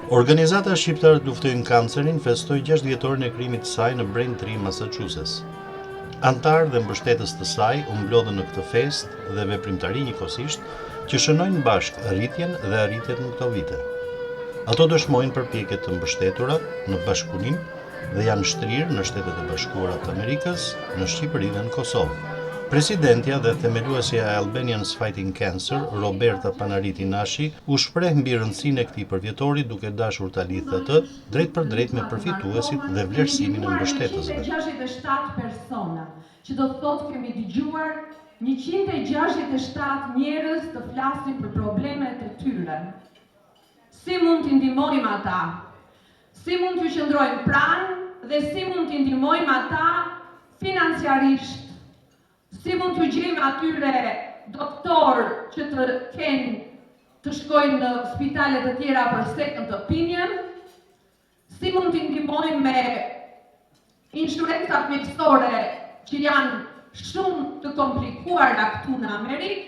Organizata Shqiptarët Luftojnë Kancerin festoi 6 vjetorin e krimit të saj në Braintree, Massachusetts. Antarë dhe mbështetës të saj u mblodhën në këtë festë dhe veprimtari njëkohësisht që shënojnë bashkë rritjen dhe arritjet në këto vite. Ato dëshmojnë përpjekjet të mbështetura në bashkëpunim dhe janë shtrirë në Shtetet e Bashkuara të Amerikës, në Shqipëri dhe në Kosovë. Presidentja dhe themeluesja e Albanians Fighting Cancer, Roberta Panariti Nashi, u shpreh mbi rëndësinë e këtij përvjetori duke dashur ta lidhë atë drejt për drejt me përfituesit dhe vlerësimin e mbështetësve. 167 persona, që do të thotë kemi dëgjuar 167 njerëz të flasin për problemet e tyre. Si mund t'i ndihmojmë ata? Si mund t'u qëndrojmë pranë dhe si mund t'i ndihmojmë ata financiarisht? Si mund t'u gjejmë atyre doktor që të shkojnë në spitale të tjera për second opinion? Si mund t'i ndihmojmë me inshurencat mjekësore që janë shumë të komplikuara këtu në Amerikë?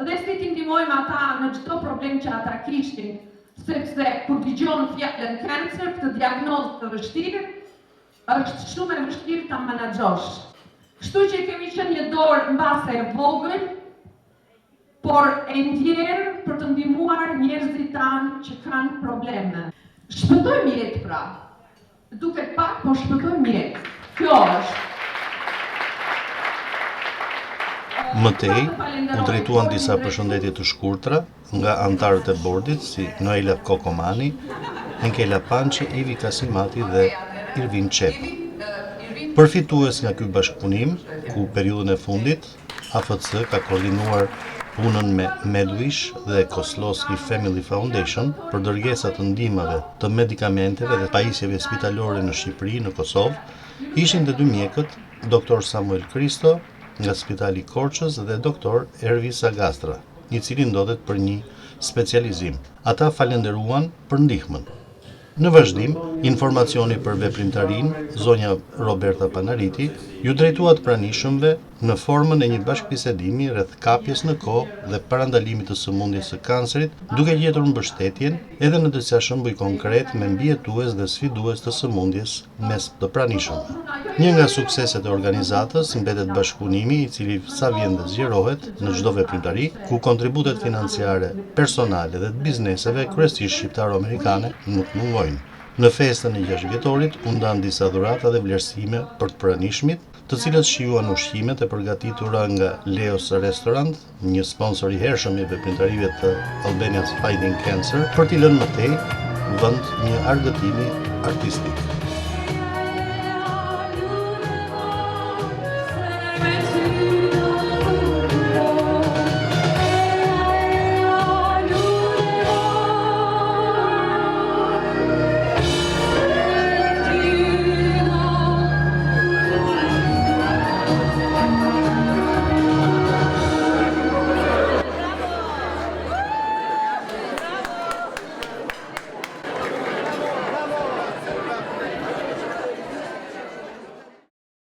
Dhe si t'i ndihmojmë ata në çdo problem që ata kishin, sepse kur dëgjon fjalën cancer, këtë diagnozë të vështirë, është shumë e vështirë ta menaxhosh. Kështu që kemi qenë një dorë mbase e vogël, por e ndjerë për të ndihmuar njerëzit tanë që kanë probleme. Shpëtojmë jetë pra. Duket pak, po shpëtojmë jetë. Kjo është. Mëtej, u drejtuan disa përshëndetje të shkurtra nga antarët e bordit si Noela Kokomani, Enkela Pançi, Ivi Kasimati dhe Irvin Çep. Përfitues nga ky bashkëpunim, ku periudhën e fundit AFC ka koordinuar punën me Medwish dhe Kozlowski Family Foundation për dërgesa të ndihmave të medikamenteve dhe pajisjeve spitalore në Shqipëri, në Kosovë, ishin të dy mjekët, Dr. Samuel Kristo nga Spitali Korçës dhe Dr. Ervi Sagastra, i cili ndodhet për një specializim. Ata falenderuan për ndihmën. Në vazhdim, informacioni për veprimtarinë, zonja Roberta Panariti, ju drejtuat pranishëmve në formën e një bashkëbisedimi rreth kapjes në kohë dhe parandalimit të sëmundjes së kancerit, duke gjetur mbështetjen edhe në disa shembuj konkret me mbijetues dhe sfidues të sëmundjes mes të pranishëmve. Një nga sukseset e organizatës mbetet bashkëpunimi, i cili sa vjen dhe zgjerohet në çdo veprimtari, ku kontributet financiare, personale dhe të bizneseve kryesisht shqiptaro-amerikane nuk mungojnë. Në festën e 6 vjetorit u ndan disa dhurata dhe vlerësime për të pranishmit, të cilët shijuan ushqimet e përgatitura nga Leos Restaurant, një sponsor i hershëm i veprimtarive të Albanians Fighting Cancer, për t'i lënë mëtej vend një argëtimi artistik.